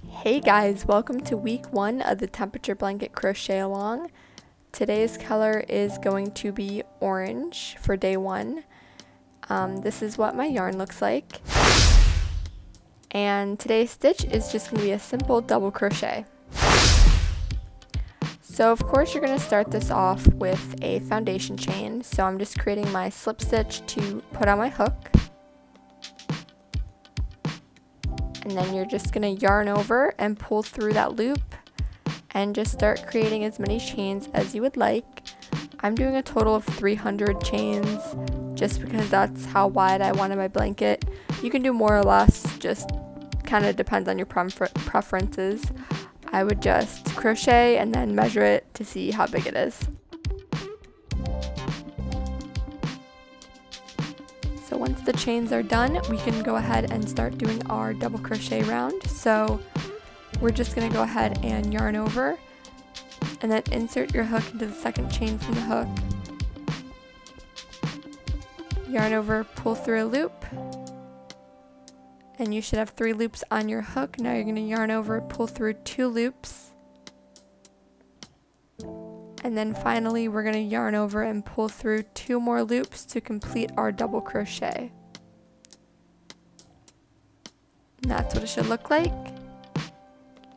Hey guys, welcome to week 1 of the temperature blanket crochet along. Today's color is going to be orange for day 1. This is what my yarn looks like. And today's stitch is just going to be a simple double crochet. So of course you're going to start this off with a foundation chain. So I'm just creating my slip stitch to put on my hook. And then you're just going to yarn over and pull through that loop and just start creating as many chains as you would like. I'm doing a total of 300 chains just because that's how wide I wanted my blanket. You can do more or less, just kind of depends on your preferences. I would just crochet and then measure it to see how big it is. So once the chains are done, we can go ahead and start doing our double crochet round. So we're just going to go ahead and yarn over and then insert your hook into the second chain from the hook. Yarn over, pull through a loop, and you should have 3 loops on your hook. Now you're going to yarn over, pull through 2 loops, and then finally we're going to yarn over and pull through 2 more loops to complete our double crochet. And that's what it should look like.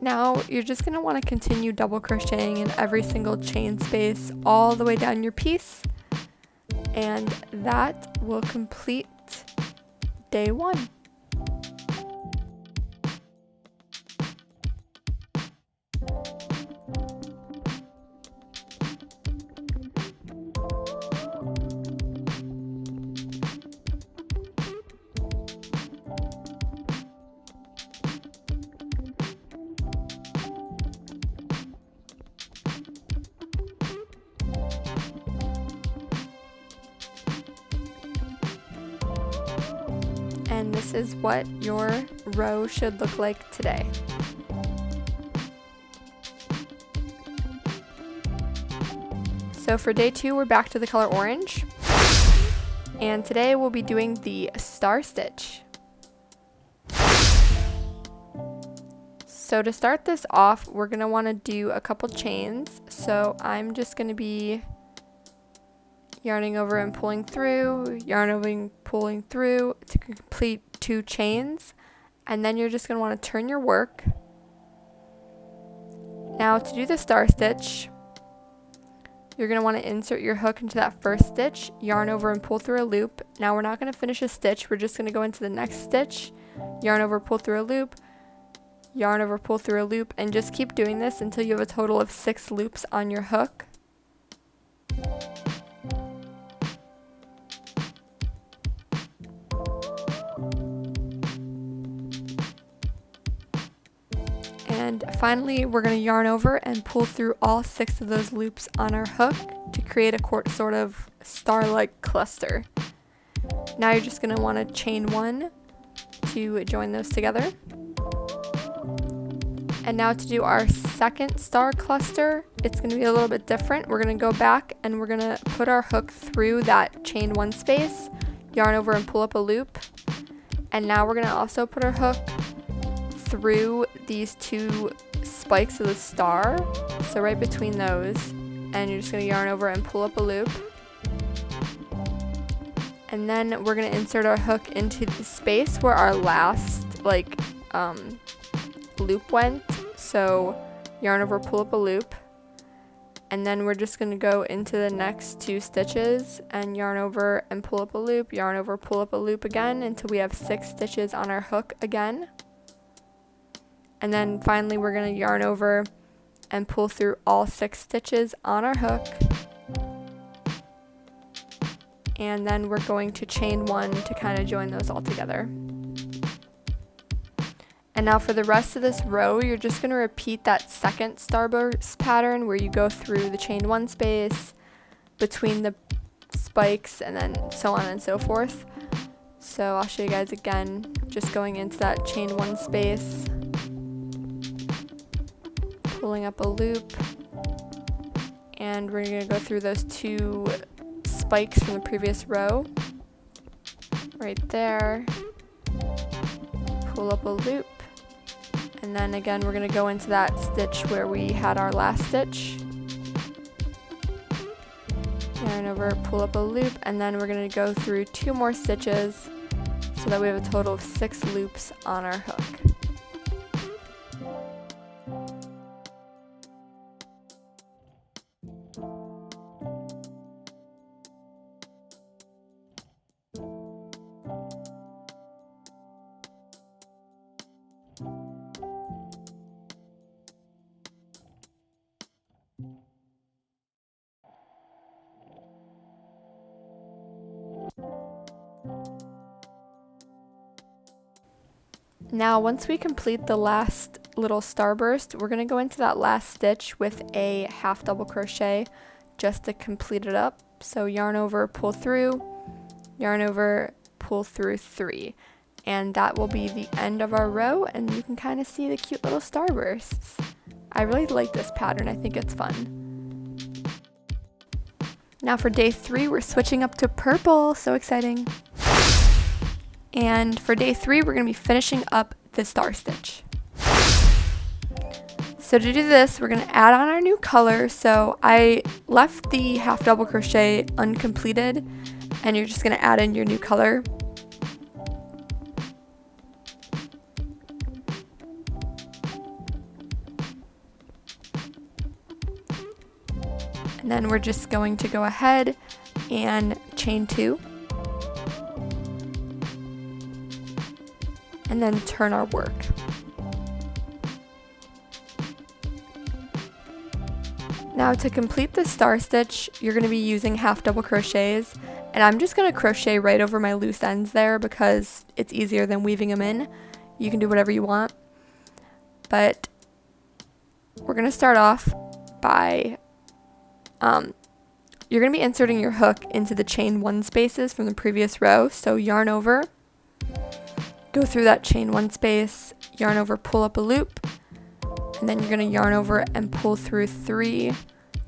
Now you're just going to want to continue double crocheting in every single chain space all the way down your piece, and that will complete day 1. And this is what your row should look like today. So for day 2, we're back to the color orange. And today we'll be doing the star stitch. So to start this off, we're going to want to do a couple chains. So I'm just going to be yarning over and pulling through, yarn over and pulling through to complete 2 chains, and then you're just going to want to turn your work. Now to do the star stitch, you're going to want to insert your hook into that first stitch, yarn over and pull through a loop. Now we're not going to finish a stitch, we're just going to go into the next stitch, yarn over, pull through a loop, yarn over, pull through a loop, and just keep doing this until you have a total of 6 loops on your hook. And finally, we're going to yarn over and pull through all 6 of those loops on our hook to create a sort of star-like cluster. Now you're just going to want to chain 1 to join those together. And now to do our second star cluster, it's going to be a little bit different. We're going to go back and we're going to put our hook through that chain 1 space, yarn over and pull up a loop. And now we're going to also put our hook through these 2 spikes of the star, so right between those, and you're just going to yarn over and pull up a loop, and then we're going to insert our hook into the space where our last loop went, so yarn over, pull up a loop, and then we're just going to go into the next 2 stitches and yarn over and pull up a loop, yarn over, pull up a loop again until we have 6 stitches on our hook again. And then finally we're going to yarn over and pull through all 6 stitches on our hook. And then we're going to chain 1 to kind of join those all together. And now for the rest of this row, you're just going to repeat that second starburst pattern where you go through the chain 1 space, between the spikes, and then so on and so forth. So I'll show you guys again, just going into that chain 1 space, pulling up a loop, and we're going to go through those 2 spikes from the previous row right there, pull up a loop, and then again we're going to go into that stitch where we had our last stitch. Yarn over, pull up a loop, and then we're going to go through 2 more stitches so that we have a total of 6 loops on our hook. Now once we complete the last little starburst, we're going to go into that last stitch with a half double crochet just to complete it up. So yarn over, pull through, yarn over, pull through 3. And that will be the end of our row, and you can kind of see the cute little starbursts. I really like this pattern, I think it's fun. Now for day 3, we're switching up to purple, so exciting. And for day 3, we're going to be finishing up the star stitch. So to do this, we're going to add on our new color. So I left the half double crochet uncompleted, and you're just going to add in your new color. And then we're just going to go ahead and chain 2. And then turn our work. Now to complete the star stitch, you're going to be using half double crochets, and I'm just going to crochet right over my loose ends there because it's easier than weaving them in. You can do whatever you want, but we're going to start off by you're going to be inserting your hook into the chain 1 spaces from the previous row. So yarn over, go through that chain 1 space, yarn over, pull up a loop, and then you're going to yarn over and pull through 3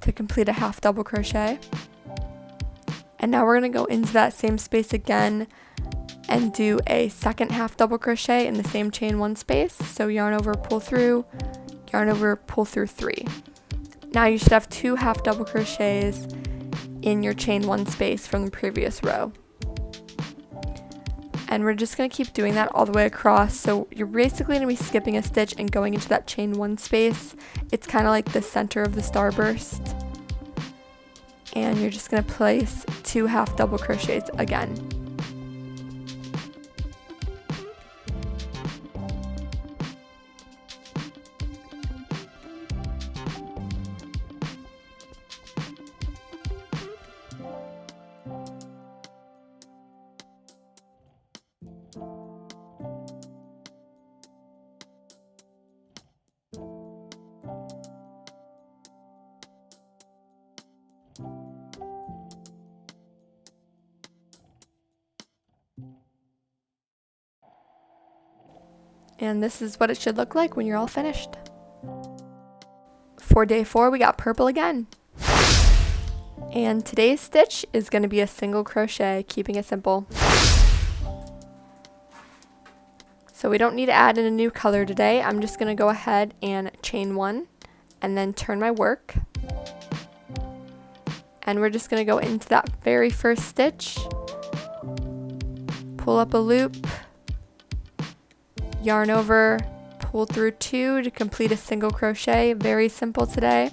to complete a half double crochet. And now we're going to go into that same space again and do a second half double crochet in the same chain 1 space. So yarn over, pull through, yarn over, pull through 3. Now you should have 2 half double crochets in your chain 1 space from the previous row. And we're just going to keep doing that all the way across. So you're basically going to be skipping a stitch and going into that chain 1 space. It's kind of like the center of the starburst. And you're just going to place 2 half double crochets again. And this is what it should look like when you're all finished. For day 4, we got purple again. And today's stitch is going to be a single crochet, keeping it simple. So we don't need to add in a new color today. I'm just going to go ahead and chain 1 and then turn my work. And we're just going to go into that very first stitch, pull up a loop, yarn over, pull through 2 to complete a single crochet. Very simple today.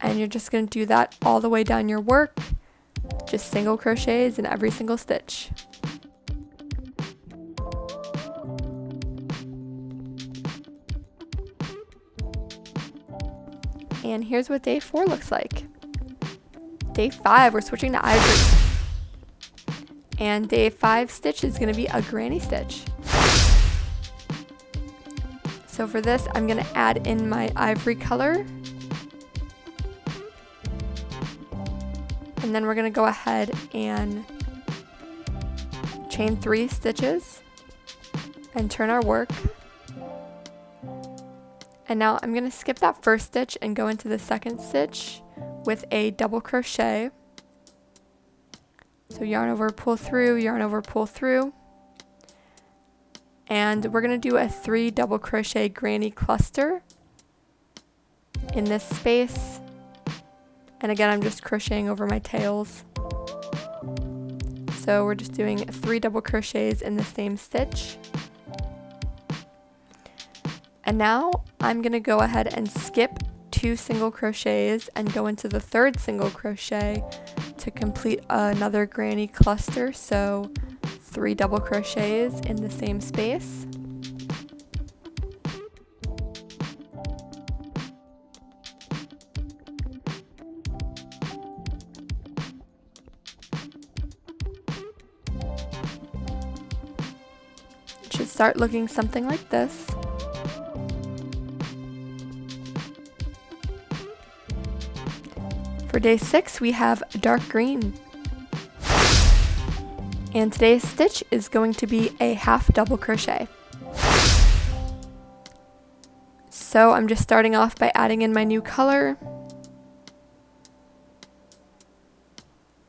And you're just going to do that all the way down your work, just single crochets in every single stitch. And here's what day 4 looks like. Day 5, we're switching to ivory. And day 5 stitch is going to be a granny stitch. So for this, I'm going to add in my ivory color. And then we're going to go ahead and chain 3 stitches and turn our work. And now I'm going to skip that first stitch and go into the second stitch with a double crochet. So yarn over, pull through, yarn over, pull through. And we're going to do a 3 double crochet granny cluster in this space. And again, I'm just crocheting over my tails. So we're just doing 3 double crochets in the same stitch. And now I'm going to go ahead and skip 2 single crochets and go into the 3rd single crochet to complete another granny cluster. So 3 double crochets in the same space. It should start looking something like this. For day 6, we have dark green. And today's stitch is going to be a half double crochet. So I'm just starting off by adding in my new color.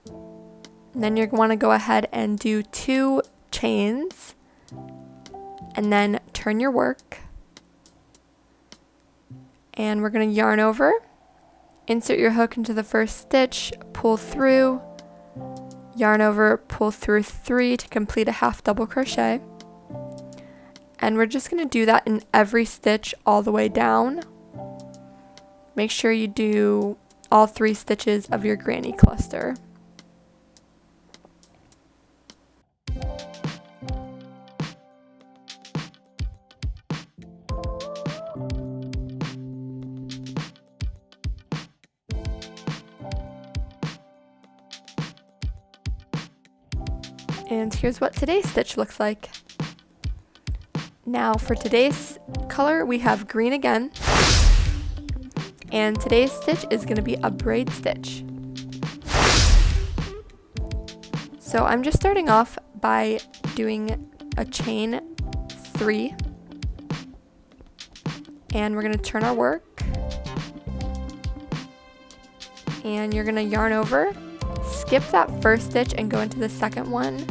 And then you're going to want to go ahead and do 2 chains. And then turn your work. And we're going to yarn over. Insert your hook into the first stitch, pull through, yarn over, pull through 3 to complete a half double crochet. And we're just going to do that in every stitch all the way down. Make sure you do all 3 stitches of your granny cluster. And here's what today's stitch looks like. Now for today's color, we have green again. And today's stitch is going to be a braid stitch. So I'm just starting off by doing a chain 3. And we're going to turn our work. And you're going to yarn over. Skip that first stitch and go into the second one.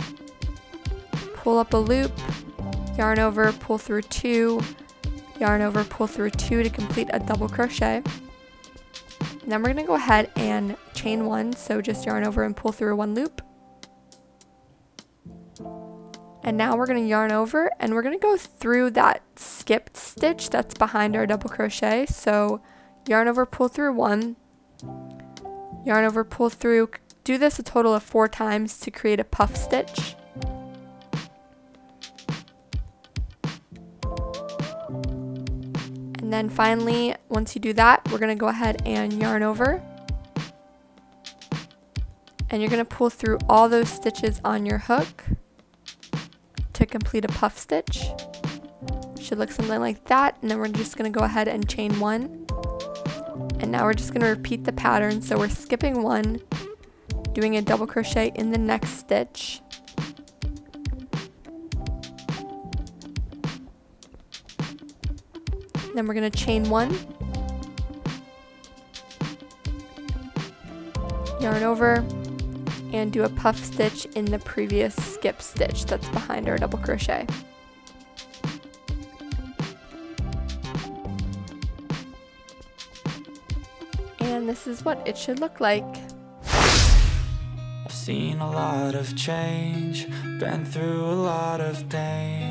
Pull up a loop, yarn over, pull through 2, yarn over, pull through 2 to complete a double crochet. And then we're going to go ahead and chain 1, so just yarn over and pull through 1 loop. And now we're going to yarn over and we're going to go through that skipped stitch that's behind our double crochet. So yarn over, pull through 1, yarn over, pull through. Do this a total of 4 times to create a puff stitch. And then finally, once you do that, we're going to go ahead and yarn over. And you're going to pull through all those stitches on your hook to complete a puff stitch. It should look something like that. And then we're just going to go ahead and chain 1. And now we're just going to repeat the pattern. So we're skipping 1, doing a double crochet in the next stitch. Then we're going to chain 1, yarn over, and do a puff stitch in the previous skip stitch that's behind our double crochet. And this is what it should look like. I've seen a lot of change, been through a lot of pain.